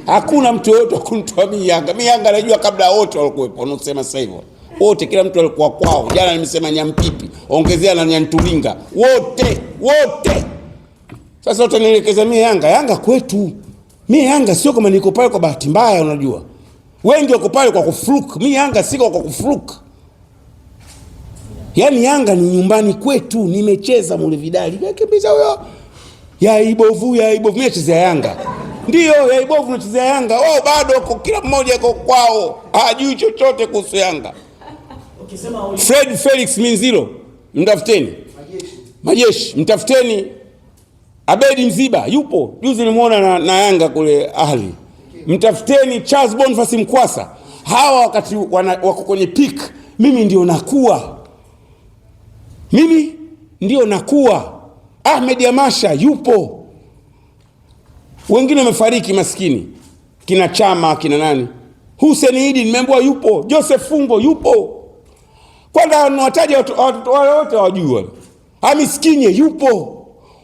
Hakuna mtu yote kunitoa mimi Yanga. Mimi Yanga najua kabla wote walikuwepo. Unasema sasa hivyo. Wote kila mtu alikuwa kwao. Jana nimesema Nyampipi, ongezea na Nyantulinga. Wote. Sasa utanielekeza mimi Yanga. Yanga kwetu. Mimi Yanga sio kama niko pale kwa bahati mbaya unajua. Wengi wako pale kwa kufluke. Mimi Yanga siko kwa kufluke. Yaani Yanga ni nyumbani kwetu, nimecheza mule Vidali. Kimbiza huyo. Ya ibovu mimi nachezea Yanga. Ndio ya ibovu nachezea Yanga. Wao bado kwa kila mmoja yuko kwao. Hajui chochote kuhusu Yanga. Ukisema Fred Felix Minziro, mtafuteni. Majeshi, mtafuteni. Abedi Mziba yupo. Juzi nimeona na Yanga kule Ahli. Mtafuteni Charles Boniface Mkwasa. Hawa wakati wako kwenye peak, mimi ndio nakuwa. Ahmed Yamasha yupo. Wengine wamefariki maskini. Kina Chama, kina nani? Hussein Idi nimeambiwa yupo. Joseph Fungo yupo. Kwanza nawataja wale wote wajua. Hamiskinye yupo.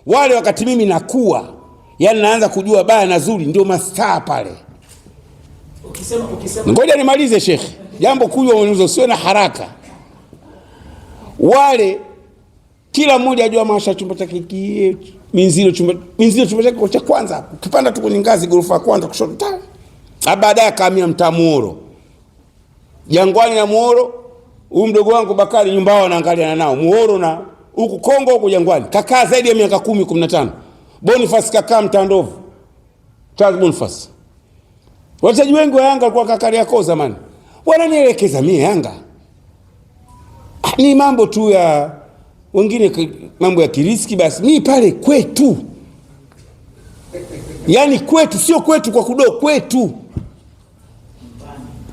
Wale wakati mimi nakuwa, yani naanza kujua baya na zuri, ndio mastaa pale. Ukisema ngoja nimalize Sheikh. Jambo kubwa unaweza usiwe na haraka. Wale kila mmoja ajua Masha chumba chake Minziro chumba chake cha kwanza. Ukipanda tu kwenye ngazi ghorofa ya kwanza kushoto. Baadaye akahamia mtaa Muhoro. Jangwani na Muhoro, huyu mdogo wangu Bakari nyumbao anaangaliana nao. Muhoro na huku Kongo huko Jangwani. Kakaa zaidi ya miaka 10-15. Boniface kakaa Mtandovu. Charles Boniface. Wachezaji wengi wa Yanga kwa kakari yako zamani. Wananielekeza mimi Yanga. Ni mambo tu ya wengine, mambo ya kiriski basi. Mimi pale kwetu. Yaani kwetu, sio kwetu kwa kudo, kwetu.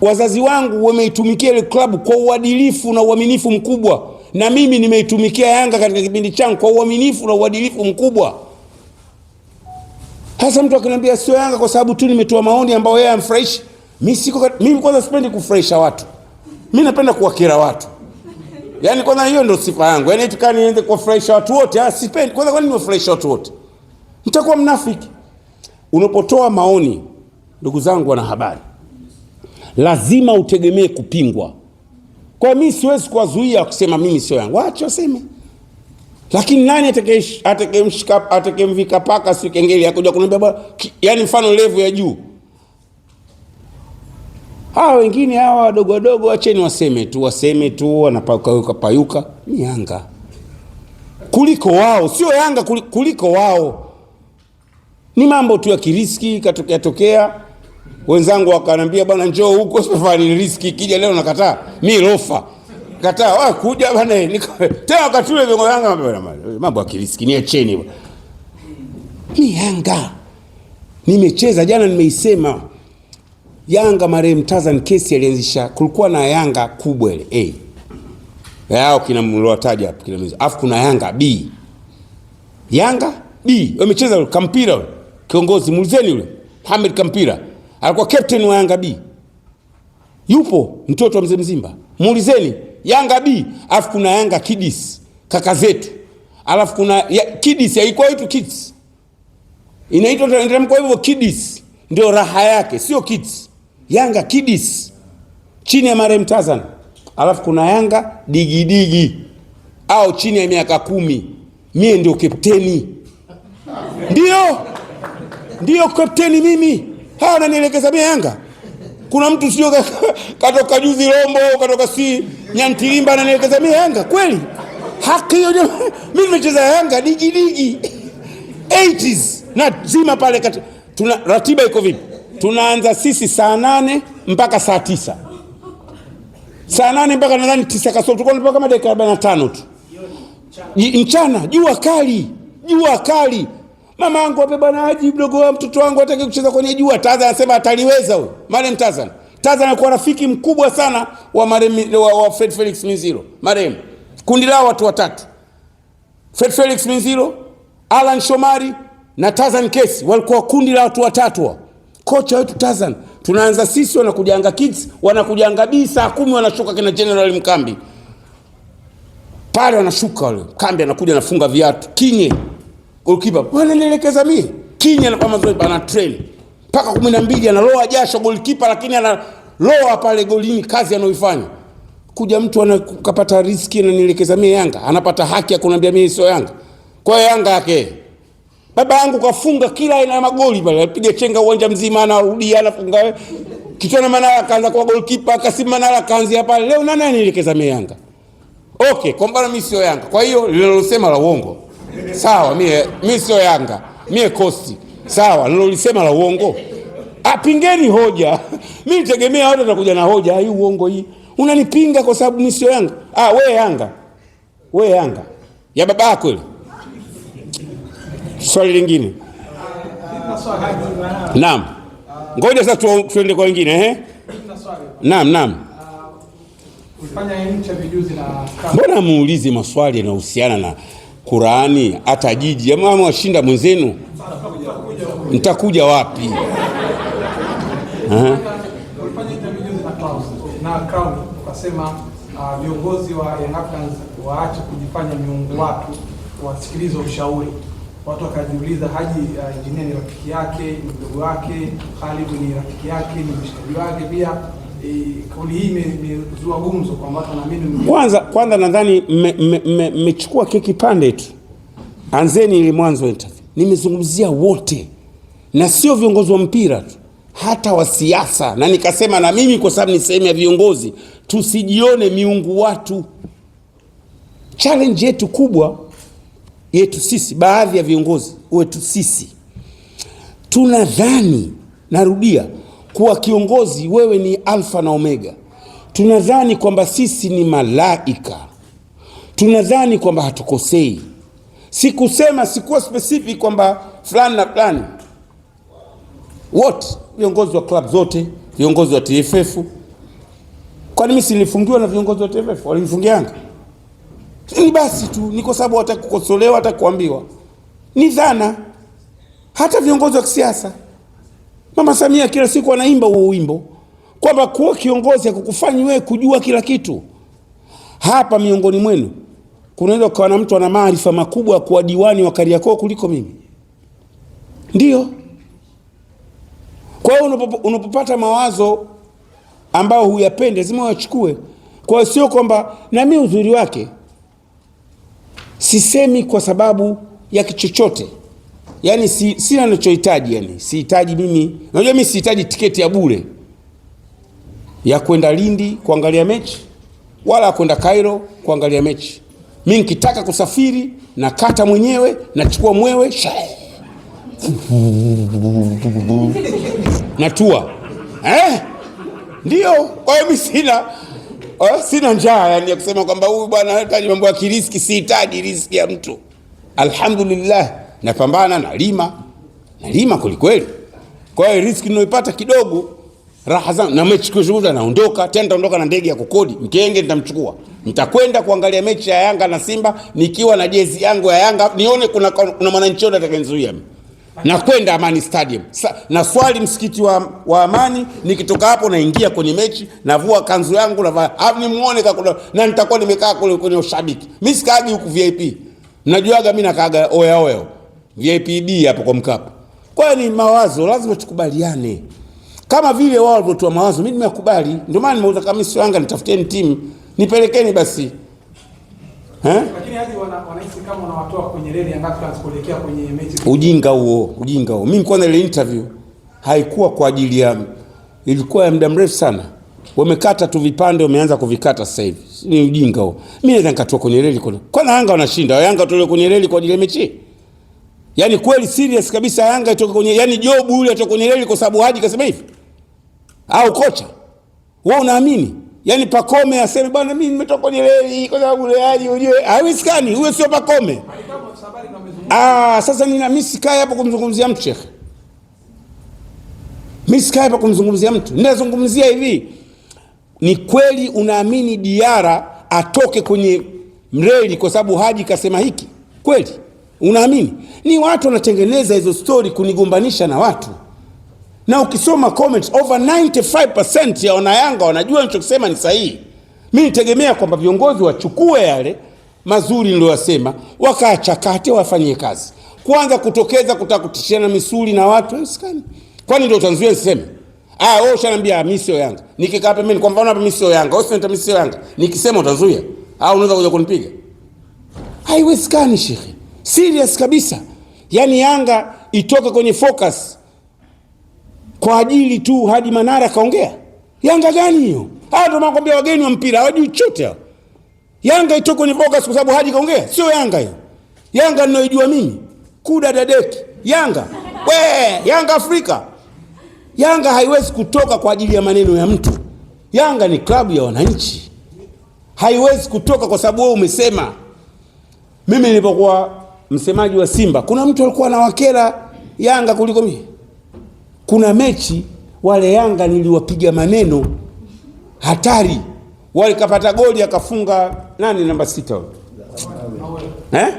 Wazazi wangu wameitumikia ile klabu kwa uadilifu na uaminifu mkubwa. Na mimi nimeitumikia Yanga katika kipindi changu kwa uaminifu na uadilifu mkubwa. Hasa mtu akiniambia sio Yanga kwa sababu tu nimetoa maoni ambayo yeye amfresh. Mimi kwanza sipendi kufresha watu. Mimi napenda kuwakera watu. Yaani kwanza hiyo ndio sifa yangu. Yaani tukani nianze kufresha watu wote, sipendi. Kwanza kwa nini nifresha watu wote? Nitakuwa mnafiki. Unapotoa maoni, ndugu zangu wana habari, lazima utegemee kupingwa. Kwa mimi siwezi kuwazuia kusema mimi sio Yanga. Waache waseme. Lakini nani atakayemvika paka si kengeli akuja kuniambia bwana, yani mfano level ya juu. Hawa wengine hawa wadogo acheni waseme tu wanapayuka ni Yanga. Kuliko wao, sio Yanga kuliko wao. Ni mambo tu ya kiriski katokea. Wenzangu wakaniambia bwana njoo huko safari riski kija leo nakataa. Mimi rofa. Kataa wewe kuja bwana tena wakati ule viongo Yanga mambo ya kiriski niacheni bwana. Ni Yanga. Nimecheza jana nimeisema. Yanga marehemu Tazan kesi alianzisha, kulikuwa na Yanga kubwa ile A. Yao kina mlowataja hapo kila mmoja. Afu kuna Yanga B. Yanga B wamecheza Kampira kiongozi mulizeni yule Ahmed Kampira. Alikuwa captain wa Yanga B. Yupo mtoto wa Mzee Mzimba. Muulizeni Yanga B, alafu kuna Yanga Kidis, kaka zetu. Alafu kuna Kidis haikuwa itu kids. Inaitwa ndio kwa hivyo Kidis ndio raha yake, sio kids. Yanga Kidis chini ya marehemu Tazan. Alafu kuna Yanga Digidigi au chini ya miaka 10. Mie ndio kapteni. Ndio kapteni mimi. Hawa wananielekeza mimi Yanga. Kuna mtu sio katoka juzi Rombo, katoka si Nyantilimba ananielekeza mimi Yanga. Kweli? Haki hiyo mimi nimecheza Yanga digi 80s na zima pale tuna ratiba iko vipi? Tunaanza sisi saa 8 mpaka saa 9. Saa 8 mpaka nadhani 9 kasoro tulikuwa kama dakika 45 tu. Mchana jua kali. Mama yangu ape bwana Haji mdogo wa mtoto wangu atake kucheza kwenye jua. Tazan anasema ataliweza huyo. Marehemu Tazan anakuwa rafiki mkubwa sana wa marehemu wa Fred Felix Minziro. Marehemu. Kundi lao watu watatu. Fred Felix Minziro, Alan Shomari na Tazan Kesi walikuwa kundi la watu watatu. Kocha wetu Tazan, tunaanza sisi wanakuja Yanga Kids, wanakuja Yanga B saa 10 wanashuka kina General Mkambi. Pale wanashuka wale. Kambi anakuja anafunga viatu. Kinye goalkeeper, wananielekeza mimi. Kinye na kama zoe bana train. mpaka 12 analoa jasho goalkeeper, lakini analoa pale golini kazi anaoifanya. Kuja mtu anakapata riziki na nielekeza mimi Yanga, anapata haki ya kuniambia mimi sio Yanga. Kwa hiyo Yanga yake baba yangu kafunga kila aina ya magoli pale, apiga chenga uwanja mzima, anarudia anafunga. Kitwana Manara kaanza kwa goalkeeper, Kasim Manara kaanzia pale. Leo nani anielekeza mimi Yanga? Okay, kwa mbona mimi sio Yanga? Kwa hiyo lililosema la uongo. Sawa, mimi sio Yanga. Mimi Coast. Sawa, lilolisema la uongo. Pingeni hoja. Mimi nitegemea wote watakuja na hoja, hii uongo hii. Unanipinga kwa sababu mimi sio Yanga. Wewe Yanga. Wewe Yanga. Ya baba yako ile. Swali lingine. Naam. Ngoja sasa tuende kwa wengine Naam. Ulifanya interview juzi na mbona muulizi maswali yanayohusiana na Qur'ani hata jiji ama washinda mwenzenu? Nitakuja wapi? Ulifanya interview juzi na Crown ukasema viongozi wa Young Africans waache kujifanya miungu watu, wasikilize ushauri. Watu wakajiuliza Haji Engineer ni rafiki yake, ni mdogo wake, Khalid ni rafiki yake, ni mshikaji wake pia. Kauli hii imezua gumzo kwa watu wanaamini. Kwanza nadhani mmechukua keki pande tu. Anzeni ile mwanzo interview. Nimezungumzia wote. Na sio viongozi wa mpira tu, hata wa siasa. Na nikasema na mimi kwa sababu ni sehemu ya viongozi, tusijione miungu watu. Challenge yetu kubwa yetu sisi, baadhi ya viongozi wetu sisi, tunadhani, narudia, kuwa kiongozi wewe ni alfa na omega. Tunadhani kwamba sisi ni malaika. Tunadhani kwamba hatukosei. Sikusema, sikuwa specific kwamba fulani na fulani. Wote, viongozi wa club zote, viongozi wa TFF. Kwani mimi nilifungiwa na viongozi wa TFF? Walinifungia Yanga? Ni basi tu, ni kwa sababu hata kukosolewa, hata kuambiwa. Ni dhana. Hata viongozi wa kisiasa. Mama Samia kila siku anaimba huo wimbo kwamba kuwa kiongozi hakukufanyi wewe kujua kila kitu. Hapa miongoni mwenu kunaweza kuwa na mtu ana maarifa makubwa ya kuwa diwani wa Kariakoo kuliko mimi. Ndio. Kwa hiyo unapopata mawazo ambao huyapende lazima uyachukue. Kwa hiyo sio kwamba na mimi uzuri wake sisemi kwa sababu ya kichochote. Yani sina ninachohitaji, yani sihitaji mimi. Unajua mimi sihitaji tiketi ya bure ya kwenda Lindi kuangalia mechi wala kwenda Cairo kuangalia mechi. Mimi nikitaka kusafiri na kata mwenyewe, nachukua mwewe natua. Ndio, kwa hiyo mimi sina njaa yani ya kusema kwamba huyu bwana anahitaji mambo ya kiriski. Sihitaji riziki ya mtu. Alhamdulillah, napambana, nalima kweli. Kwa hiyo riziki ninayoipata kidogo, raha zangu, na mechi kushuhuda naondoka, tena nitaondoka na ndege ya kukodi, mkenge nitamchukua. Nitakwenda kuangalia mechi ya Yanga na Simba nikiwa na jezi yangu ya Yanga, nione kuna mwananchi yote atakayenizuia mimi. Na kwenda Amani Stadium. Na swali msikiti wa Amani, nikitoka hapo naingia kwenye mechi, navua kanzu yangu, hapo nimuone na nitakuwa nimekaa kule kwenye ushabiki. Mimi sikaagi huku VIP. Mnajuaga mimi nakaaga oya VIP D hapo kwa Mkapa. Kwa hiyo ni mawazo, lazima tukubaliane. Kama vile wao walivyotoa mawazo, mimi nimekubali. Ndio maana nimeuza kama sio Yanga, nitafuteni timu, nipelekeni basi. Lakini hadi wanahisi kama unawatoa kwenye reli Yanga kuelekea kwenye mechi. Ujinga huo. Mimi kwanza ile interview haikuwa kwa ajili ya, ilikuwa ya muda mrefu sana. Wamekata tu vipande, wameanza kuvikata sasa hivi. Ni ujinga huo. Mimi naweza nikatoa kwenye reli kule. Kwani Yanga wanashinda? Yanga tolewe kwenye reli kwa ajili ya mechi? Yaani kweli serious kabisa Yanga itoke kwenye, yani Job yule atoke kwenye reli kwa sababu Haji kasema hivi? Au kocha? Wewe unaamini? Yaani Pacome aseme bwana mimi nimetoka kwenye reli kwa sababu ile Haji ujue. Haiwezekani, huyo sio Pacome. Sasa mimi sikai hapo kumzungumzia mtu Sheikh. Mimi sikai hapo kumzungumzia mtu. Ninazungumzia hivi. Ni kweli unaamini Diara atoke kwenye reli kwa sababu Haji kasema hiki? Kweli? Unaamini? Ni watu wanatengeneza hizo story kunigombanisha na watu. Na ukisoma comments, over 95% ya wanayanga wanajua nilichosema ni sahihi. Mimi nitegemea kwamba viongozi wachukue yale mazuri niliyosema, wakaachakate, wafanyie kazi. Kwanza kutokeza kutaka kutishana misuli na watu, usikani. Kwani ndio utanzuia niseme? Wewe ushaniambia mimi sio Yanga. Nikikaa pembeni kwa mfano hapa mimi sio Yanga, wewe mimi sio Yanga. Nikisema utanzuia? Unaweza kuja kunipiga? Haiwezekani shekhi. Serious kabisa. Yaani Yanga itoke kwenye focus kwa ajili tu Haji Manara kaongea. Yanga gani hiyo? Ndio nakwambia wageni wa mpira hawajui chochote. Yanga itoke kwenye focus kwa sababu Haji kaongea? Sio Yanga hiyo. Yanga ninaijua mimi. Kuda dadeki. Yanga. Yanga Afrika. Yanga haiwezi kutoka kwa ajili ya maneno ya mtu. Yanga ni klabu ya wananchi. Haiwezi kutoka kwa sababu wewe umesema. Mimi nilipokuwa msemaji wa Simba, kuna mtu alikuwa anawakera Yanga kuliko mimi. Kuna mechi wale Yanga niliwapiga maneno hatari. Wale kapata goli akafunga nani namba 6 wale?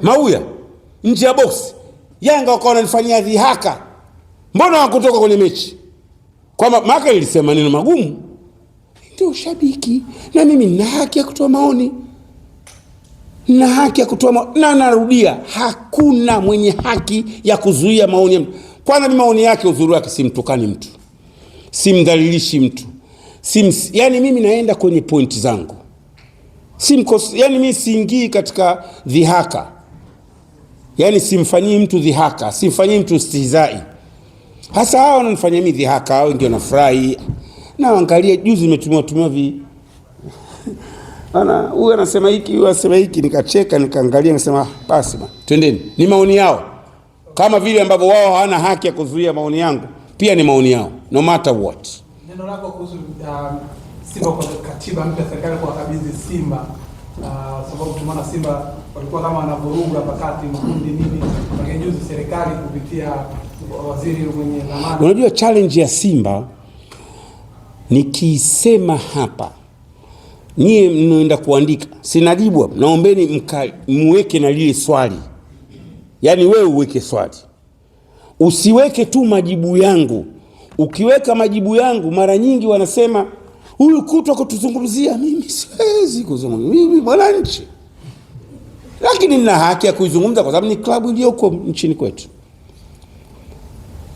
Mauya. Nje ya box. Yanga wakawa wananifanyia dhihaka. Mbona hawakutoka kwenye mechi? Kwa maana nilisema maneno magumu. Ndio shabiki na mimi nina haki ya kutoa maoni. Na haki ya kutoa maoni. Na narudia, hakuna mwenye haki ya kuzuia maoni ya mtu. Kwanza mimi maoni yake, uzuri wake, simtukani mtu. Simdhalilishi mtu. Yani mimi naenda kwenye pointi zangu. Yani mimi siingii katika dhihaka. Yani simfanyii mtu dhihaka, simfanyii mtu istihzai. Hasa hao wananifanyia mimi dhihaka, hao ndio nafurahi. Na angalia juzi nimetumiwa huyu anasema hiki, huyu anasema hiki, nikacheka nikaangalia nikasema basi twendeni. Ni maoni yao. Kama vile ambavyo wao hawana haki ya kuzuia maoni yangu, pia ni maoni yao, no matter what. Neno lako kuhusu Simba kwa katiba mpya serikali kwa kabidhi Simba, sababu tumeona Simba walikuwa kama wanavuruga pakati mkundi nini, lakini juzi serikali kupitia waziri mwenye dhamana. Unajua challenge ya Simba nikisema hapa, nyie mnaenda kuandika, sinajibu hapa, naombeni muweke na lile swali. Yaani wewe uweke swali. Usiweke tu majibu yangu. Ukiweka majibu yangu, mara nyingi wanasema huyu kutwa kutuzungumzia. Mimi siwezi kuzungumza, mimi mwananchi. Lakini nina haki ya kuizungumza kwa sababu ni klabu iliyoko nchini kwetu.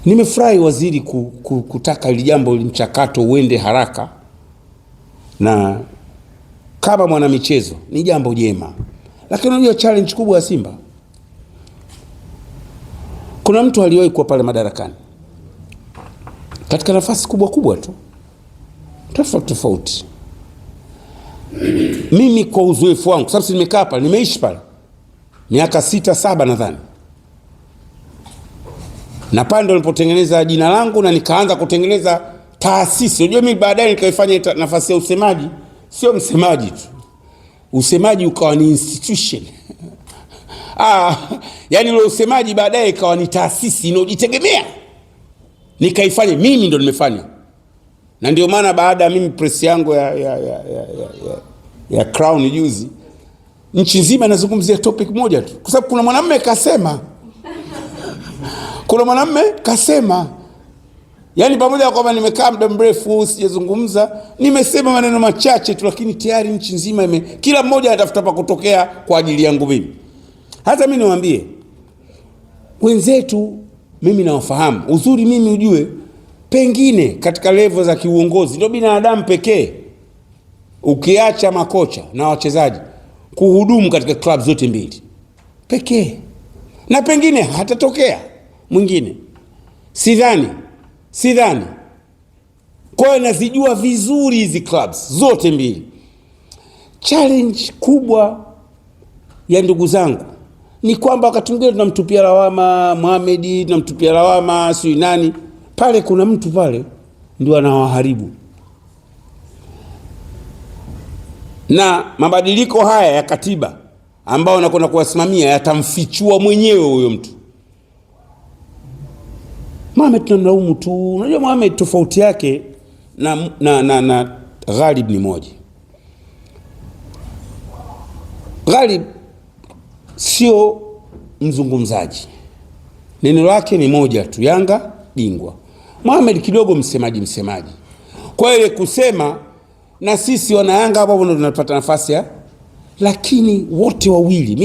Nimefurahi waziri kutaka ile jambo mchakato uende haraka, na kama mwana michezo ni jambo jema. Lakini unajua challenge kubwa ya Simba, kuna mtu aliwahi kuwa pale madarakani katika nafasi kubwa tu tofauti. Mimi kwa uzoefu wangu, sababu nimekaa pale, nimeishi pale miaka 6-7 nadhani, na pale ndo nilipotengeneza jina langu na nikaanza kutengeneza taasisi. Unajua mimi baadaye nikaifanya nafasi ya usemaji, sio msemaji tu, usemaji ukawa ni institution. Yani ile usemaji baadaye ikawa ni taasisi inayojitegemea. Nikaifanya mimi, ndo nimefanya. Na ndio maana baada ya mimi press yangu ya Crown juzi, nchi nzima inazungumzia topic moja tu, kwa sababu kuna mwanamume kasema. Yani pamoja kwamba nimekaa muda mrefu sijazungumza, nimesema maneno machache tu, lakini tayari nchi nzima kila mmoja anatafuta pa kutokea kwa ajili yangu mimi. Hata mimi niwaambie wenzetu, mimi nawafahamu uzuri. Mimi ujue, pengine katika level za kiuongozi ndio binadamu pekee, ukiacha makocha na wachezaji, kuhudumu katika club zote mbili pekee, na pengine hatatokea mwingine. Sidhani. Kwa hiyo nazijua vizuri hizi clubs zote mbili. Challenge kubwa ya ndugu zangu ni kwamba wakati mwingine tunamtupia lawama Mohamed, tunamtupia lawama si nani. Pale kuna mtu pale ndio anawaharibu. Na mabadiliko haya ya katiba ambao nakwenda kuwasimamia yatamfichua mwenyewe huyo mtu. Mohamed tunamlaumu tu. Unajua Mohamed tofauti yake na Ghalib ni moja. Ghalib sio mzungumzaji. Neno lake ni moja tu, Yanga bingwa. Mohamed kidogo msemaji. Kwa hiyo kusema na sisi wana Yanga hapo ndo tunapata nafasi lakini wote wawili